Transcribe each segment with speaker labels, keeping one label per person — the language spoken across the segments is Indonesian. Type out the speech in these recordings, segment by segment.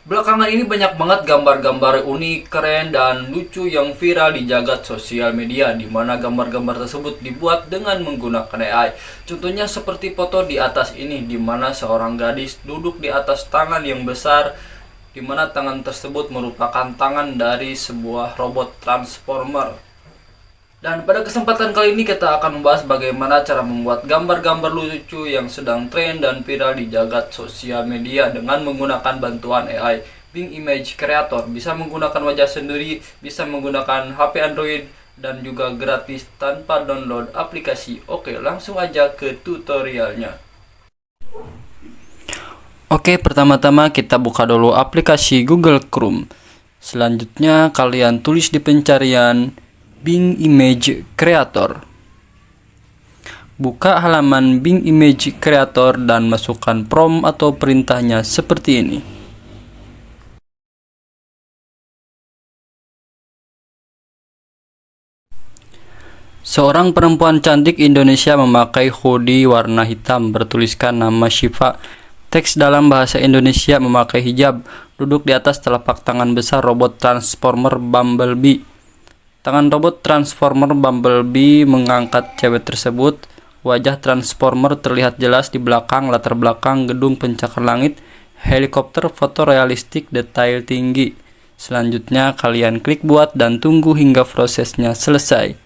Speaker 1: Belakangan ini banyak banget gambar-gambar unik, keren, dan lucu yang viral di jagat sosial media, di mana gambar-gambar tersebut dibuat dengan menggunakan AI. Contohnya seperti foto di atas ini, di mana seorang gadis duduk di atas tangan yang besar, di mana tangan tersebut merupakan tangan dari sebuah robot transformer. Dan pada kesempatan kali ini kita akan membahas bagaimana cara membuat gambar-gambar lucu yang sedang tren dan viral di jagat sosial media dengan menggunakan bantuan AI. Bing Image Creator bisa menggunakan wajah sendiri, bisa menggunakan HP Android, dan juga gratis tanpa download aplikasi. Oke, langsung aja ke tutorialnya. Oke, pertama-tama kita buka dulu aplikasi Google Chrome. Selanjutnya kalian tulis di pencarian Bing Image Creator. Buka halaman Bing Image Creator dan masukkan prompt atau perintahnya seperti ini. Seorang perempuan cantik Indonesia memakai hoodie warna hitam bertuliskan nama Syifa. Teks dalam bahasa Indonesia memakai hijab, duduk di atas telapak tangan besar robot transformer Bumblebee. Tangan robot transformer Bumblebee mengangkat cewek tersebut. Wajah transformer terlihat jelas di belakang, latar belakang gedung pencakar langit, helikopter, foto realistik, detail tinggi. Selanjutnya kalian klik buat dan tunggu hingga prosesnya selesai.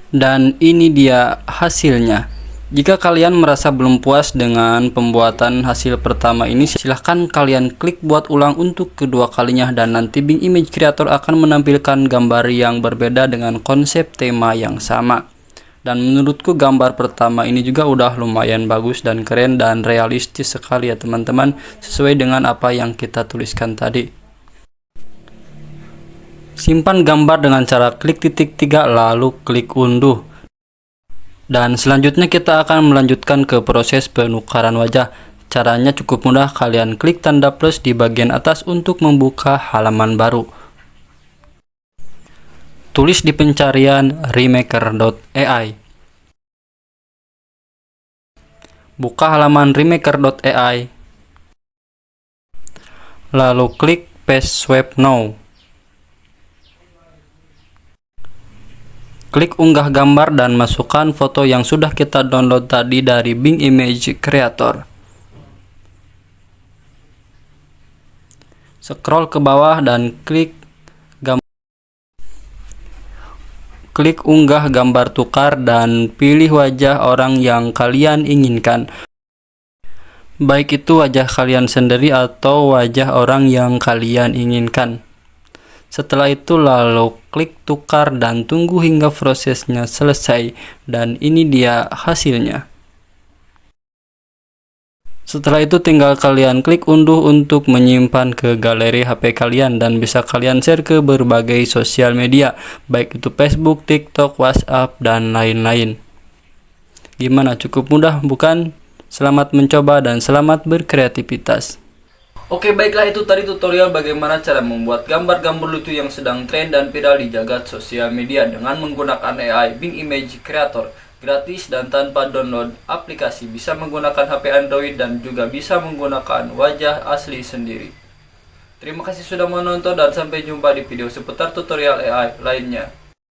Speaker 1: Dan ini dia hasilnya. Jika kalian merasa belum puas dengan pembuatan hasil pertama ini, silahkan kalian klik buat ulang untuk kedua kalinya, dan nanti Bing Image Creator akan menampilkan gambar yang berbeda dengan konsep tema yang sama. Dan menurutku gambar pertama ini juga udah lumayan bagus dan keren dan realistis sekali ya teman-teman, sesuai dengan apa yang kita tuliskan tadi. Simpan gambar dengan cara klik titik 3 lalu klik unduh. Dan selanjutnya kita akan melanjutkan ke proses penukaran wajah. Caranya cukup mudah, kalian klik tanda plus di bagian atas untuk membuka halaman baru. Tulis di pencarian remaker.ai. Buka halaman remaker.ai. Lalu klik paste swap now. Klik unggah gambar dan masukkan foto yang sudah kita download tadi dari Bing Image Creator. Scroll ke bawah dan klik unggah gambar tukar dan pilih wajah orang yang kalian inginkan. Baik itu wajah kalian sendiri atau wajah orang yang kalian inginkan. Setelah itu lalu klik tukar dan tunggu hingga prosesnya selesai, dan ini dia hasilnya. Setelah itu tinggal kalian klik unduh untuk menyimpan ke galeri HP kalian, dan bisa kalian share ke berbagai sosial media, baik itu Facebook, TikTok, WhatsApp, dan lain-lain. Gimana, cukup mudah bukan? Selamat mencoba dan selamat berkreativitas. Oke, baiklah, itu tadi tutorial bagaimana cara membuat gambar-gambar lucu yang sedang tren dan viral di jagat sosial media dengan menggunakan AI Bing Image Creator. Gratis dan tanpa download aplikasi, bisa menggunakan HP Android dan juga bisa menggunakan wajah asli sendiri. Terima kasih sudah menonton dan sampai jumpa di video seputar tutorial AI lainnya.